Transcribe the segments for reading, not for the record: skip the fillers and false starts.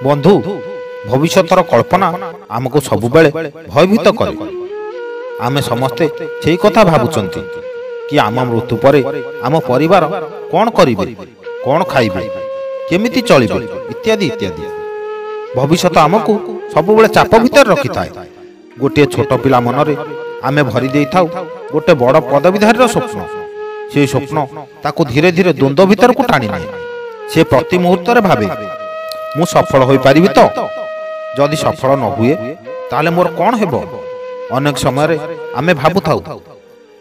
बंधु भविष्यतर कल्पना आमको सबुबेले भयभीत करे। आमे समस्ते सेही कथा भाबुचंती कि आम मृत्यु परे आम परिवार कौन करिवे, कौन खाइबे, केमिति चलिबे इत्यादि इत्यादि। भविष्यत आमको सबुबेले चाप भितर रखि थाए। गोटे छोट पिला मनरे आमे भरी देई थाउ गोटे बड़ पदवीधारीर स्वप्न। से स्वप्न ताकू धीरे धीरे द्वंद्व भितर को टाणी निए। से प्रति मुहूर्त भावे मु सफल हो पारिबि तो, जदि सफल न हुए ताले मोर कौन हेबो। अनेक समय आमे भाबु थाउ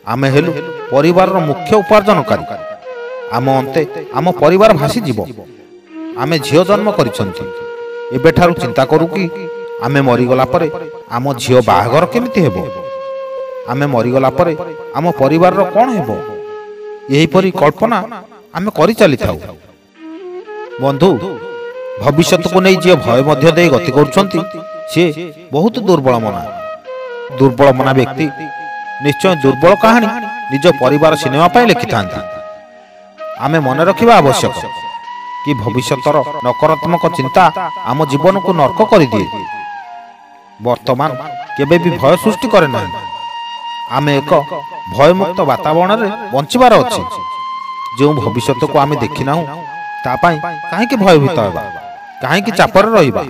आमे हेलु परिवार मुख्य उपार्जनकारी। आम अंते आम परिवार भासी जीव। आमे झियो जन्म करिसंती, एबेठारु चिंता करू कि आमे मरिगला परे आम झियो बाहागर केमिति हेबो, आमे मरिगला परे आम परिवार कौन हेबो। यही परी कल्पना आमे करि चली थाउ। बंधु भविष्यत को नहीं जे भय मध्य दे गति करुछंती से बहुत दुर्बल मना। दुर्बल मना व्यक्ति निश्चय दुर्बल कहानी निज परिवार सिनेमा पाई लिखि थांती। आमे मन रखिबा आवश्यक कि भविष्यतर नकारात्मक चिंता आम जीवन को नर्क कर दिए। वर्तमान केबे भी भय सृष्टि करे ना। आमे एक भयमुक्त वातावरण रे बंचिबार अछि। जो भविष्यत को आमे देखि नाहु ता पाई काहे कि भयभीत हेबा, काहे कि चापर रहिबा।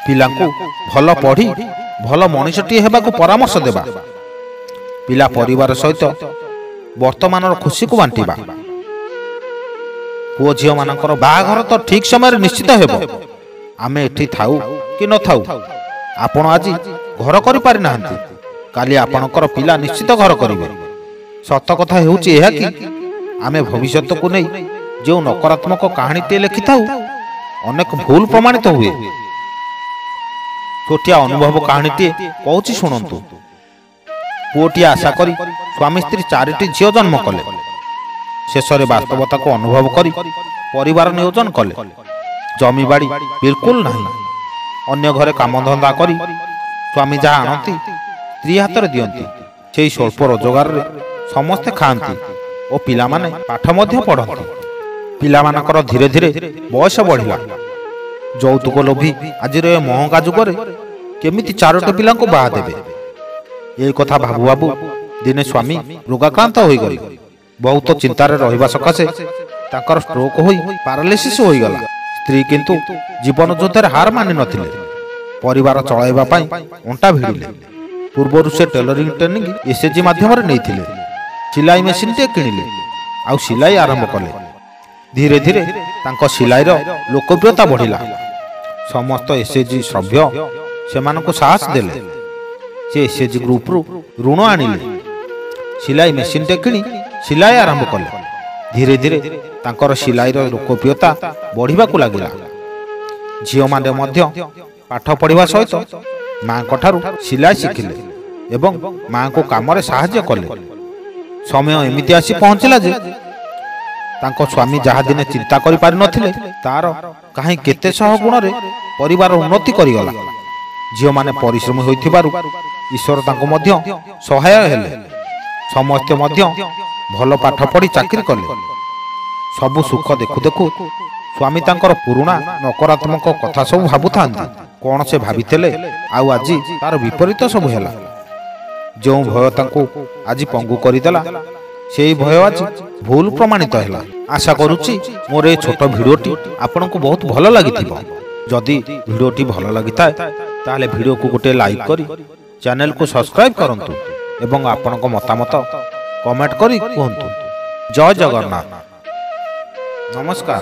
पिलांकु भल पढ़ी भल मनीषटी हेबा को परामर्श देबा। पिला परिवार सहित वर्तमान खुशी को बांटिबा। पुओ झियो मानकर बाहाघर तो ठीक समय निश्चित हेबो। आमे एठी थाउ कि न थाउ आपण आज घर करि पारि नाहंती, काली आपणकर पिला निश्चित घर करिवे। सत कथा हेउची एहा कि आमे भविष्यत को नै जो नकारात्मक कहानी टे लिखि थाउ अनेक भूल प्रमाणित हुए। छोटिया अनुभव कहानी टे कहूची शुणंतु। पुओटी आशा करी स्वामी स्त्री 4टी झियो जन्म कले। शेषरे वास्तवता को अनुभव करी परिवार नियोजन कले। जमी बाड़ी बिल्कुल नहीं। अन्य घरे कामधंदा करी स्वामी जहाँ आनती स्त्री हाथ में दियंती। से स्वल्प रोजगार रे समस्ते खाती और पिला माने पाठ मध्य पढ़ती। पिला मानकर धीरे धीरे बयस बढ़िला। यौतुक लोभी आज महंगा जुगरे केमिति 4टी पिला को बाहा देबे, यही कथा भाबु भाबु दिने स्वामी रोगाक्रांत हो गले। बहुत चिंतार रहिबा सकाशे ताकर स्ट्रोक होई पैरालिसिस होई गला। स्त्री किंतु जीवन युद्धरे हार मानि नथिले। परिवार चलाइबा पाई अंटा भिड़िले। पूर्वर से टेलरिंग ट्रेनिंग एसएचजी माध्यम रे नैथिले। सिलाई मेसिन टे किनिले आउ सिलाई आरंभ कले। धीरे धीरे तांको सिलाई रो लोकप्रियता बढ़िला। समस्त एसएचजी सभ्य सेमानको साहस देले। से एसएचजी ग्रुप रु ऋण आनिले। सिलाई मेसिन टे किनी सिलाई आरंभ कले। धीरे धीरे तांकर सिलाई रो लोकप्रियता बढ़िबा को लागिला। झियो माने मध्य पाठ पढ़िबा सहित मां कठारु सिलाई शिखिले एवं मां को काम रे सहाय्य कले। समय एमिति आसी पहुंचला जे तांको स्वामी जहा दिने चिंता करि पारि नथिले तार काहे केते सह गुण रे परिवार उन्नति करि गला। झियो माने परिश्रम होइथिबारु ईश्वर तांको मध्य सहाय हेले। समस्त मध्य भल पाठ पढ़ी चाकरी कले। सबु सुख देखु देखु स्वामी तांकर पुरुणा नकारात्मक कथा सब भाबुथांती। कौन से भाबिथिले आउ आज तार विपरीत सब हेला। जो भय तांको आज पंगु करिदेला सेही भय आज भूल प्रमाणित हेला। आशा करूची मोर ए छोट भिडियोटी आपनको बहुत भल लागिथिबो। जदि भिडियोटी भल लागिथाय ताले भिडियो को गोटे लाइक करी चैनल को सब्सक्राइब करंतु एवं आपनको मतामत कमेंट करी कहंतु। जय जगन्नाथ। नमस्कार।